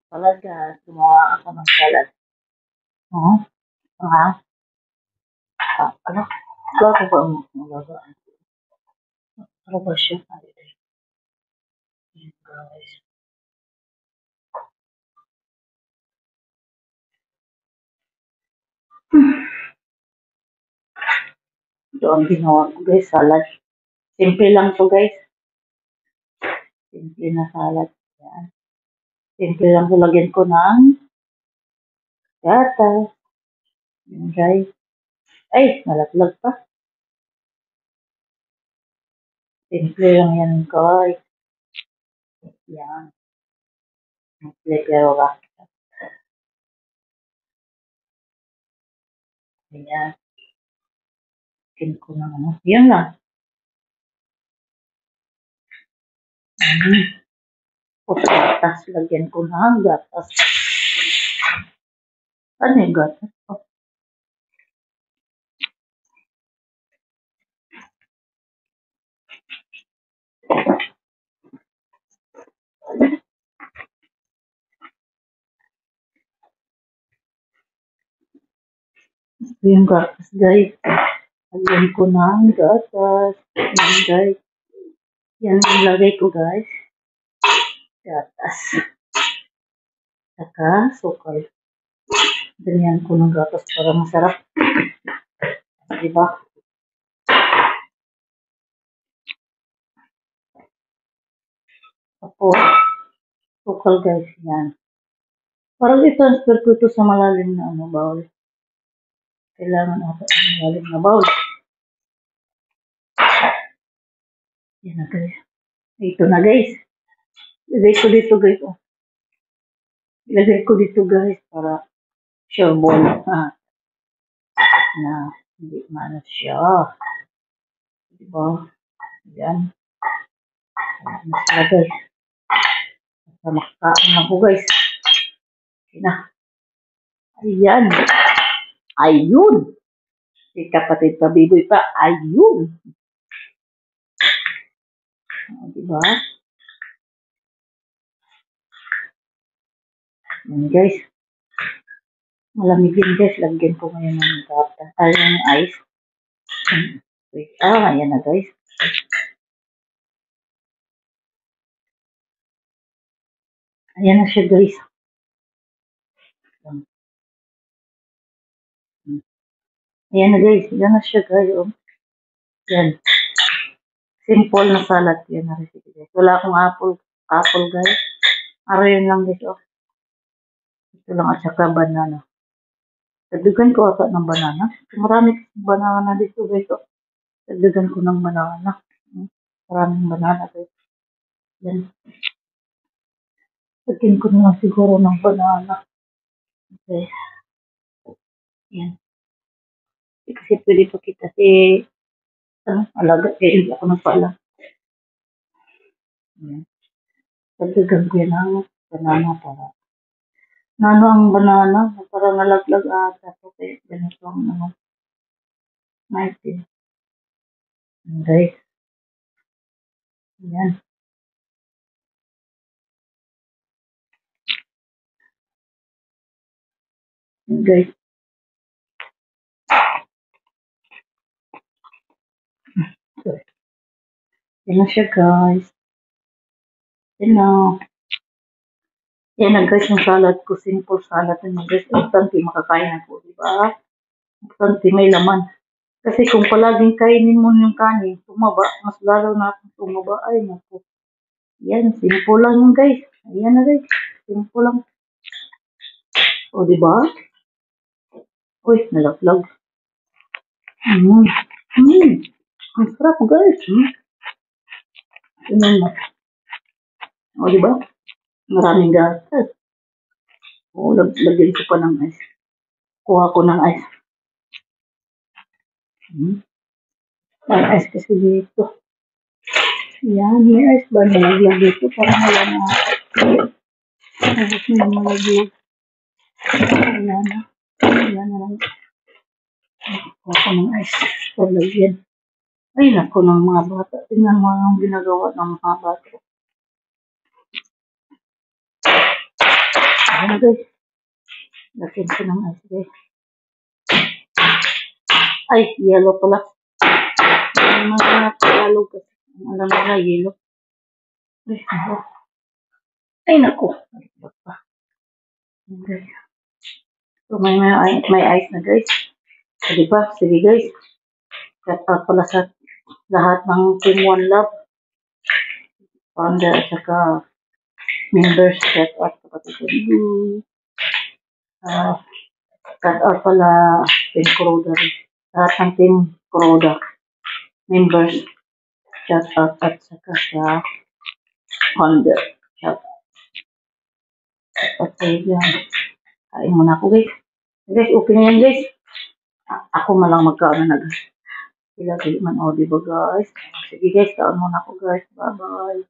Salad guys, gumawa ako ng salad. Hmm? Ha? Ano? Bago ba mo magagaan? Ano ba siya? Ayan, guys. Ito ang ginawa ko guys, salad. Simple lang to guys. Simple na salad. Ayan. Simple lang to, lagyan ko ng gatas. Ayan guys. Ay, nalaglag pa. Simple lang yan guys. Yan. Simple pero ba? Ayan. Lagyan ko ng ano. Yan lang. Gatas. Lagyan ko ng gatas. Ano yung gatas? Oh. Yung gatas guys. Lagyan ko ng gatas. Yan guys. Yan ang lagay ko guys. Gatas. Saka sukal. Ganyan ko ng gatas para masarap. Diba? Tapos, sukal guys. Yan. Parang i-transfer ko ito sa malalim na ano, bowl. Kailangan ata sa malalim na bowl. Yan na guys. Ito na guys. Ilagay ko dito guys. Oh. Ilagay ko dito guys para sure ball. Na hindi maano siya. Diba? Yan. Mas lagay. Basta makakain lang ko guys. Na. Ayan. Ayun. Si kapatid pa, biboy pa. Ayun. Diba? Yan guys. Malamig din guys. Lagyan ko ngayon ng gata. Ay, ng ice. Wait. Ayan na guys. Ayan na siya guys. Ayan na guys. Ayan na siya guys. Oh. Yan. Simple na salad. Yan na recipe guys. Wala akong apple guys. Yun lang guys. Oh. Ito lang at saka banana. Dagdagan ko ata ng banana. Marami banana dito guys. Oh. Dagdagan ko ng banana. Maraming banana guys. Yan. Lagyan ko na lang siguro ng banana. Okay. Yan. Kasi pwede pa kita alaga. Hindi ako nagpaalam. Yan. Dagdagan ko yan ng banana para. Nano ang banana? Para nalaglag ata. Okay. Ganito ang ano. Natin. Okay. Yan. Guys. Yan na siya guys. Yan na. Yan na guys yung salad ko. Simple salad na guys. Importante makakain ako. Diba? Importante may laman. Kasi kung palaging kainin mo yung kanin, tumaba. Mas lalo na akong tumaba. Ay naku. Yan. Simple lang yung guys. Ayan na guys. Simple lang. O diba? Uy, nalaglag. Ang sarap guys. Tingnan mo. O diba? Maraming gatas. O, lagyan ko pa ng ice. Kuha ko ng ice. Ang ice kasi dito. Yan, may ice ba nalaglag dito? Parang wala na. Tapos na malaglag. Wala na. Wala na lang. Kuha ko ng ice. O, lagyan. Ay, naku ng mga bata. Tingnan mo ang ginagawa ng mga bata. Ano guys? Lagyan ko ng ice guys. Ay, yellow pala. Yung mga Tagalog kasi. Ang alam nila, yellow. Ay, nako. Ay, nako. Baliktad pa. Okay. So, may ice na guys. So, diba? Sige guys. Shout out pala sa lahat ng Team One Love. Founder at saka members. Shout out sa kapatid. Shout out pala Team Kuroda rin. Lahat ng Team Kuroda members. Shout out at saka sa founder. Shout out sa yan. Kain muna ako guys. Guys, okay na yan guys. Ako malang magkaano na guys. Sila kayo man o diba guys. Sige guys, kaon muna ako guys. Bye bye.